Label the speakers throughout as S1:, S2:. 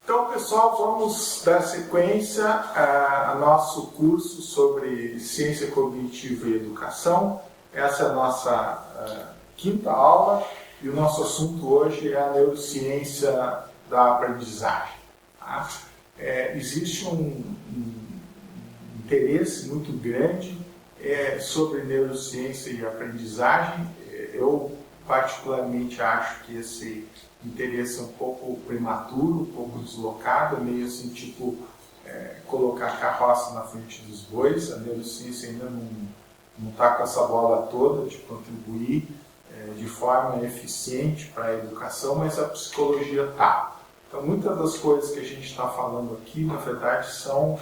S1: Então, pessoal, vamos dar sequência a nosso curso sobre ciência cognitiva e educação. Essa é a nossa quinta aula e o nosso assunto hoje é a neurociência da aprendizagem. Tá? Existe um interesse muito grande sobre neurociência e aprendizagem. Eu particularmente acho que esse interesse é um pouco prematuro, um pouco deslocado, meio assim, tipo, colocar a carroça na frente dos bois. A neurociência ainda não está com essa bola toda de contribuir de forma eficiente para a educação, mas a psicologia está. Então, muitas das coisas que a gente está falando aqui, na verdade, são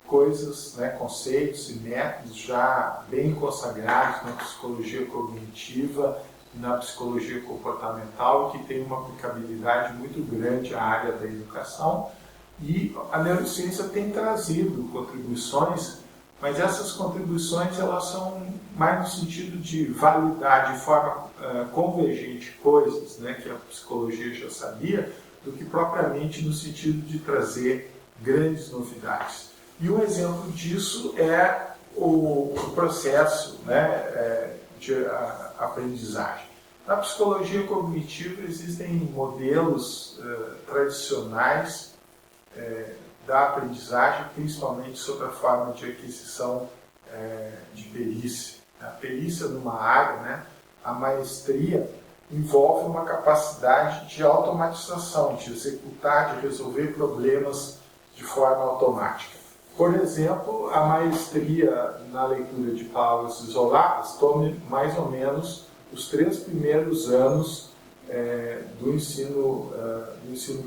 S1: coisas, conceitos e métodos já bem consagrados na psicologia cognitiva e na psicologia comportamental, que tem uma aplicabilidade muito grande à área da educação. E a neurociência tem trazido contribuições, mas essas contribuições elas são mais no sentido de validar de forma convergente coisas que a psicologia já sabia, do que propriamente no sentido de trazer grandes novidades. E um exemplo disso é o processo de aprendizagem. Na psicologia cognitiva existem modelos tradicionais da aprendizagem, principalmente sobre a forma de aquisição de perícia. A perícia numa área, a maestria, envolve uma capacidade de automatização, de executar, de resolver problemas de forma automática. Por exemplo, a maestria na leitura de palavras isoladas toma mais ou menos os 3 primeiros anos do ensino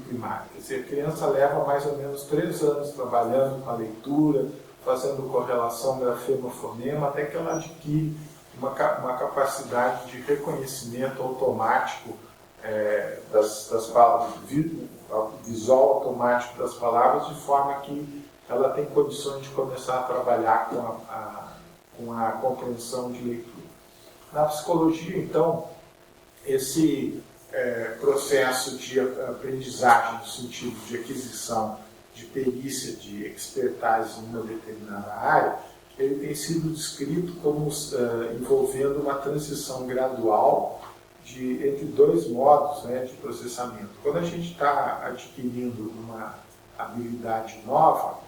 S1: primário. Quer dizer, a criança leva mais ou menos 3 anos trabalhando com a leitura, fazendo correlação grafema-fonema, até que ela adquire uma capacidade de reconhecimento automático das palavras, visual automático das palavras, de forma que ela tem condições de começar a trabalhar com a compreensão de leitura. Na psicologia, então, esse processo de aprendizagem no sentido de aquisição de perícia, de expertise em uma determinada área, ele tem sido descrito como envolvendo uma transição gradual entre 2 modos de processamento. Quando a gente está adquirindo uma habilidade nova,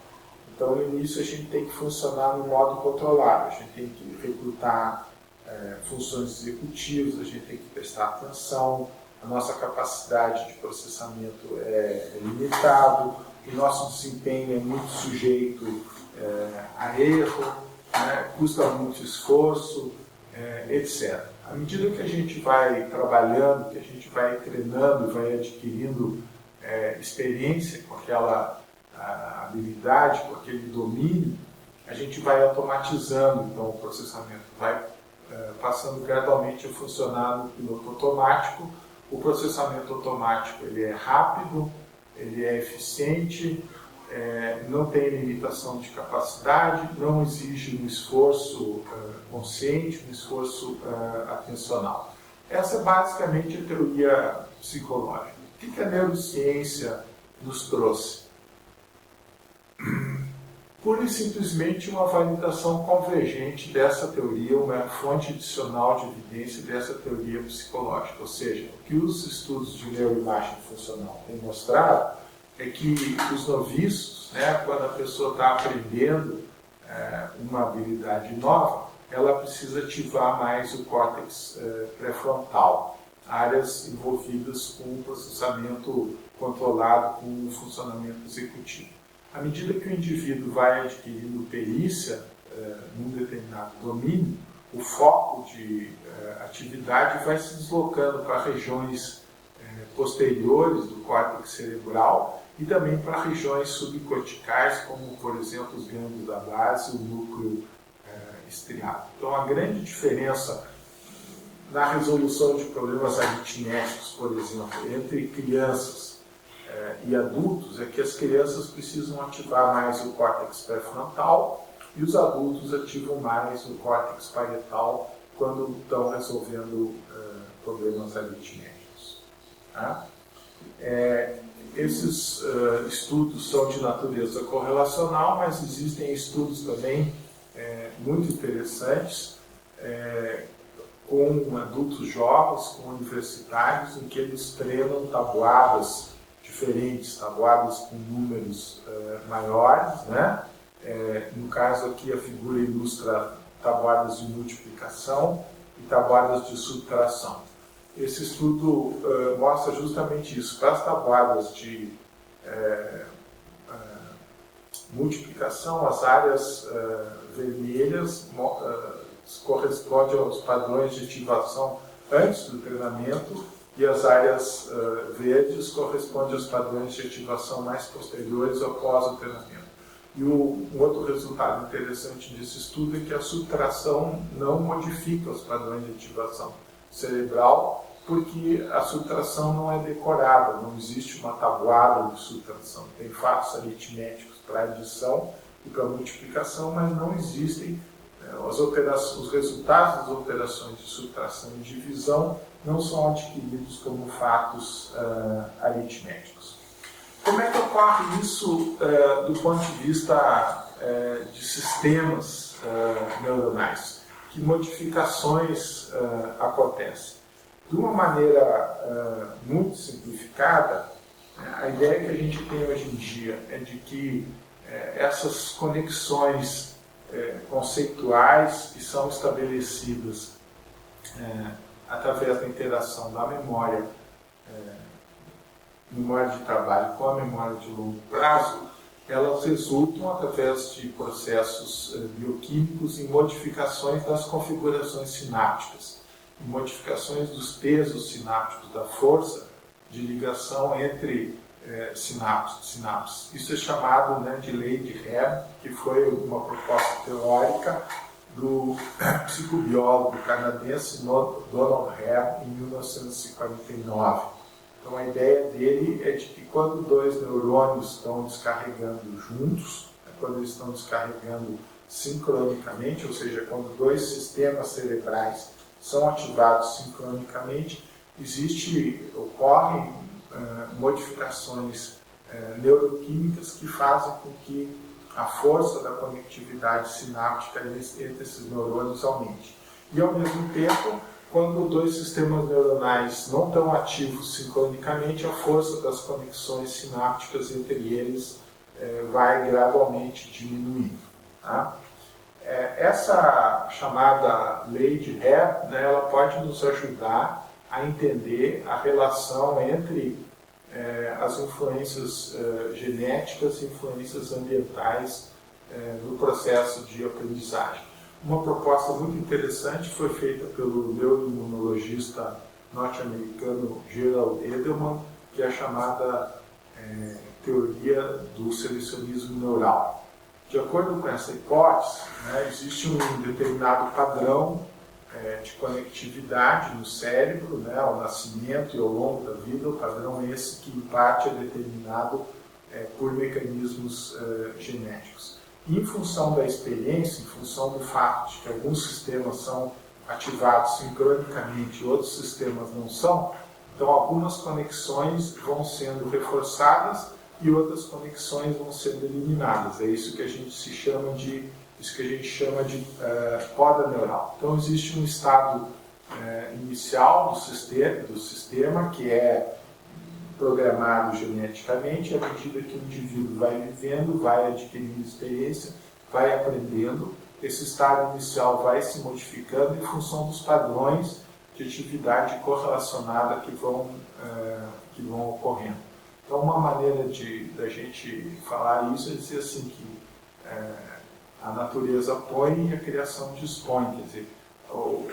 S1: então no início a gente tem que funcionar no modo controlado, a gente tem que recrutar funções executivas, a gente tem que prestar atenção, a nossa capacidade de processamento é limitado, o nosso desempenho é muito sujeito a erro, custa muito esforço, etc. À medida que a gente vai trabalhando, que a gente vai treinando, vai adquirindo experiência com aquela habilidade, com aquele domínio, a gente vai automatizando, então o processamento vai passando gradualmente a funcionar no piloto automático. O processamento automático ele é rápido, ele é eficiente, não tem limitação de capacidade, não exige um esforço consciente, um esforço atencional. Essa é basicamente a teoria psicológica. O que a neurociência nos trouxe? Pura e simplesmente uma validação convergente dessa teoria, uma fonte adicional de evidência dessa teoria psicológica. Ou seja, o que os estudos de neuroimagem funcional têm mostrado é que os noviços, quando a pessoa está aprendendo uma habilidade nova, ela precisa ativar mais o córtex pré-frontal, áreas envolvidas com o processamento controlado com o funcionamento executivo. À medida que o indivíduo vai adquirindo perícia num determinado domínio, o foco de atividade vai se deslocando para regiões posteriores do córtex cerebral e também para regiões subcorticais, como, por exemplo, os gânglios da base e o núcleo estriado. Então, a grande diferença na resolução de problemas aritméticos, por exemplo, entre crianças e adultos, é que as crianças precisam ativar mais o córtex pré-frontal e os adultos ativam mais o córtex parietal quando estão resolvendo problemas aritméticos. Tá? esses estudos são de natureza correlacional, mas existem estudos também muito interessantes com adultos jovens, com universitários, em que eles treinam tabuadas diferentes, tabuadas com números maiores, né? No caso aqui a figura ilustra tabuadas de multiplicação e tabuadas de subtração. Esse estudo mostra justamente isso. Para as tabuadas de multiplicação, as áreas vermelhas correspondem aos padrões de ativação antes do treinamento e as áreas verdes correspondem aos padrões de ativação mais posteriores após o treinamento. E um outro resultado interessante desse estudo é que a subtração não modifica os padrões de ativação cerebral, porque a subtração não é decorada, não existe uma tabuada de subtração. Tem fatos aritméticos para adição e para multiplicação, mas não existem os resultados das operações de subtração e divisão não são adquiridos como fatos aritméticos. Como é que ocorre isso do ponto de vista de sistemas neuronais? Que modificações acontecem? De uma maneira muito simplificada, a ideia que a gente tem hoje em dia é de que essas conexões conceituais que são estabelecidas através da interação da memória de trabalho com a memória de longo prazo, elas resultam através de processos bioquímicos em modificações das configurações sinápticas, em modificações dos pesos sinápticos, da força de ligação entre sinapses. Isso é chamado de lei de Hebb, que foi uma proposta teórica do psicobiólogo canadense Donald Hebb em 1949. Então a ideia dele é de que quando dois neurônios estão descarregando juntos, quando eles estão descarregando sincronicamente, ou seja, quando dois sistemas cerebrais são ativados sincronicamente, ocorrem modificações neuroquímicas que fazem com que a força da conectividade sináptica entre esses neurônios aumente. E ao mesmo tempo, quando dois sistemas neuronais não estão ativos sincronicamente, a força das conexões sinápticas entre eles vai gradualmente diminuindo. Tá? Essa chamada lei de Hebb, ela pode nos ajudar a entender a relação entre as influências genéticas e influências ambientais no processo de aprendizagem. Uma proposta muito interessante foi feita pelo neuroimunologista norte-americano Gerald Edelman, que é a chamada teoria do selecionismo neural. De acordo com essa hipótese, existe um determinado padrão de conectividade no cérebro, ao nascimento e ao longo da vida. O padrão esse que, em parte, é determinado por mecanismos genéticos. E, em função da experiência, em função do fato de que alguns sistemas são ativados sincronicamente e outros sistemas não são, então algumas conexões vão sendo reforçadas e outras conexões vão sendo eliminadas. É isso que a gente chama de poda neural. Então existe um estado inicial do sistema que é programado geneticamente, e à medida que o indivíduo vai vivendo, vai adquirindo experiência, vai aprendendo, esse estado inicial vai se modificando em função dos padrões de atividade correlacionada que vão ocorrendo. Então, uma maneira da gente falar isso é dizer assim que a natureza põe e a criação dispõe. Quer dizer, o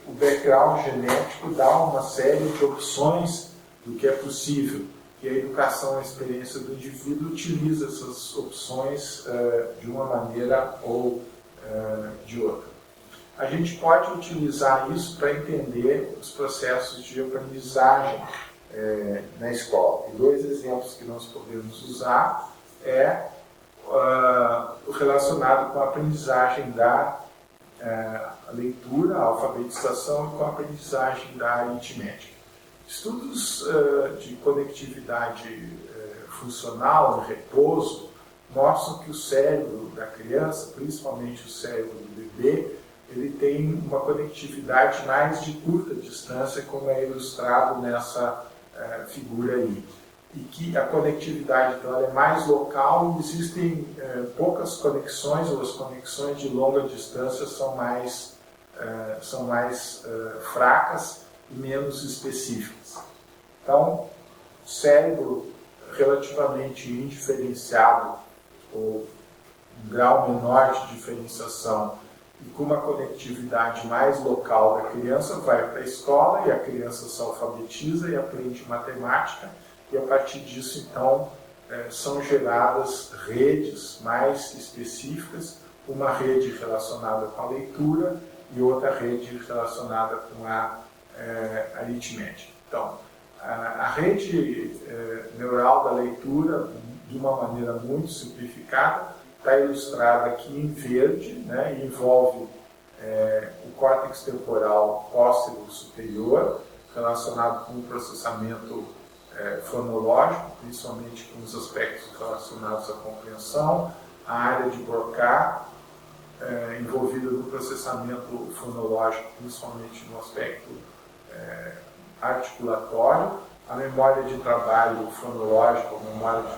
S1: background genético dá uma série de opções do que é possível, e a educação, a experiência do indivíduo utiliza essas opções de uma maneira ou de outra. A gente pode utilizar isso para entender os processos de aprendizagem na escola. E dois exemplos que nós podemos usar relacionado com a aprendizagem da leitura, a alfabetização, e com a aprendizagem da aritmética. Estudos de conectividade funcional em repouso mostram que o cérebro da criança, principalmente o cérebro do bebê, ele tem uma conectividade mais de curta distância, como é ilustrado nessa figura aí. E que a conectividade então, ela é mais local e existem poucas conexões, ou as conexões de longa distância são mais fracas e menos específicas. Então, o cérebro relativamente indiferenciado, ou um grau menor de diferenciação, e com uma conectividade mais local da criança, vai para a escola e a criança se alfabetiza e aprende matemática, e a partir disso, então, são geradas redes mais específicas, uma rede relacionada com a leitura e outra rede relacionada com a aritmética. Então, a rede neural da leitura, de uma maneira muito simplificada, está ilustrada aqui em verde, né, e envolve o córtex temporal póstero superior, relacionado com o processamento fonológico, principalmente com os aspectos relacionados à compreensão, a área de Broca, envolvida no processamento fonológico, principalmente no aspecto articulatório, a memória de trabalho fonológico, a memória de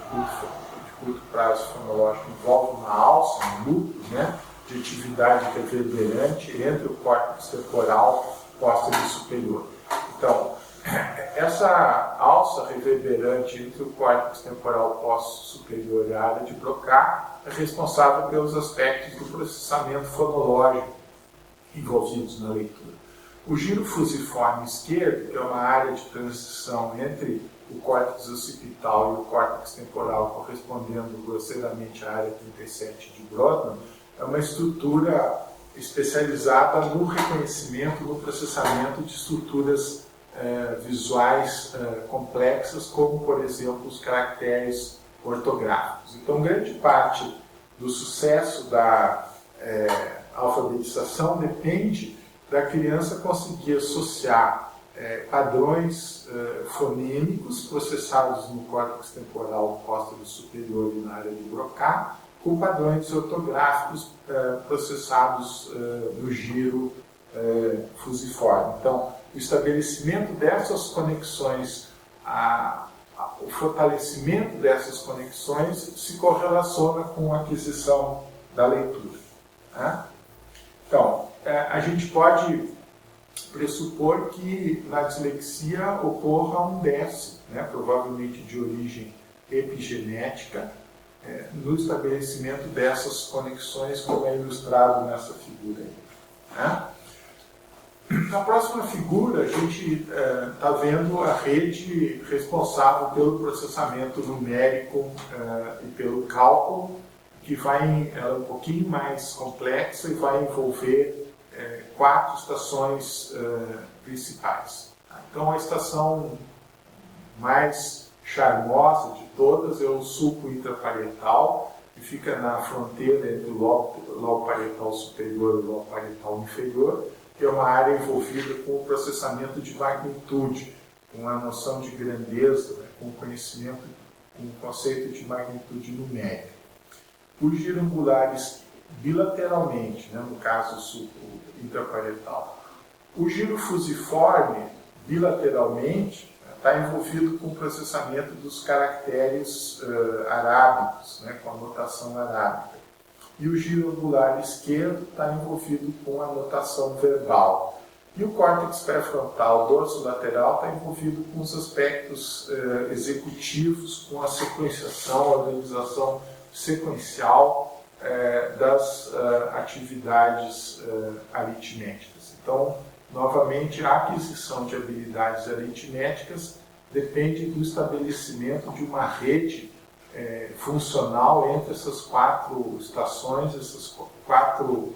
S1: curto prazo fonológico, envolve uma alça, um loop, né, de atividade reverberante entre o córtex temporal póstero e superior. Então, essa alça reverberante entre o córtex temporal póstero superior e a área de Broca é responsável pelos aspectos do processamento fonológico envolvidos na leitura. O giro fusiforme esquerdo, que é uma área de transição entre o córtex occipital e o córtex temporal, correspondendo grosseiramente à área 37 de Brodmann, é uma estrutura especializada no reconhecimento, no processamento de estruturas visuais complexas, como, por exemplo, os caracteres ortográficos. Então, grande parte do sucesso da alfabetização depende da criança conseguir associar padrões fonêmicos processados no córtex temporal póstero superior e na área de Broca, com padrões ortográficos processados no giro fusiforme. Então, o estabelecimento dessas conexões, o fortalecimento dessas conexões se correlaciona com a aquisição da leitura. Né? Então, a gente pode pressupor que na dislexia ocorra um déficit, né, provavelmente de origem epigenética, no estabelecimento dessas conexões, como é ilustrado nessa figura aí. Né? Na próxima figura, a gente está vendo a rede responsável pelo processamento numérico e pelo cálculo, que ela é um pouquinho mais complexa e vai envolver 4 estações principais. Então, a estação mais charmosa de todas é o sulco intraparietal, que fica na fronteira entre o lobo parietal superior e o lobo parietal inferior, que é uma área envolvida com o processamento de magnitude, com a noção de grandeza, né, com o conhecimento, com o conceito de magnitude numérica. Os girangulares bilateralmente, né, no caso o sulco intraparietal. O giro fusiforme, bilateralmente, está envolvido com o processamento dos caracteres arábicos, né, com a notação arábica. E o giro angular esquerdo está envolvido com a notação verbal. E o córtex pré-frontal dorsolateral está envolvido com os aspectos executivos, com a sequenciação, a organização sequencial das atividades aritméticas. Então, novamente, a aquisição de habilidades aritméticas depende do estabelecimento de uma rede funcional entre essas 4 estações, esses 4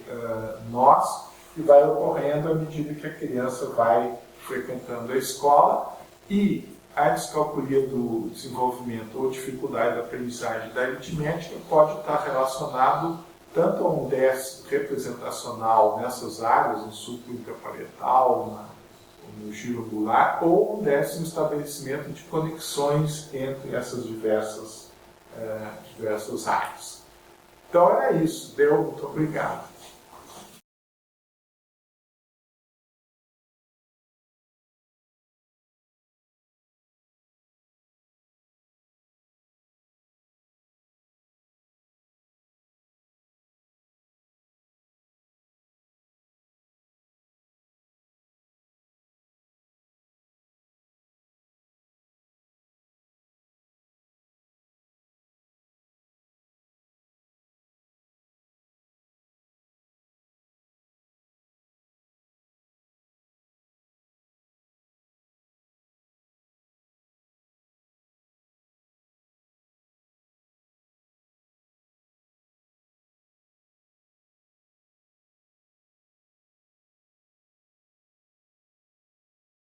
S1: nós, que vai ocorrendo à medida que a criança vai frequentando a escola, e a descalculia do desenvolvimento ou dificuldade da aprendizagem da aritmética pode estar relacionado tanto a um déficit representacional nessas áreas, no sulco intraparietal, no giro ocular, ou um 10º estabelecimento de conexões entre essas diversas áreas. Então era isso. Muito obrigado.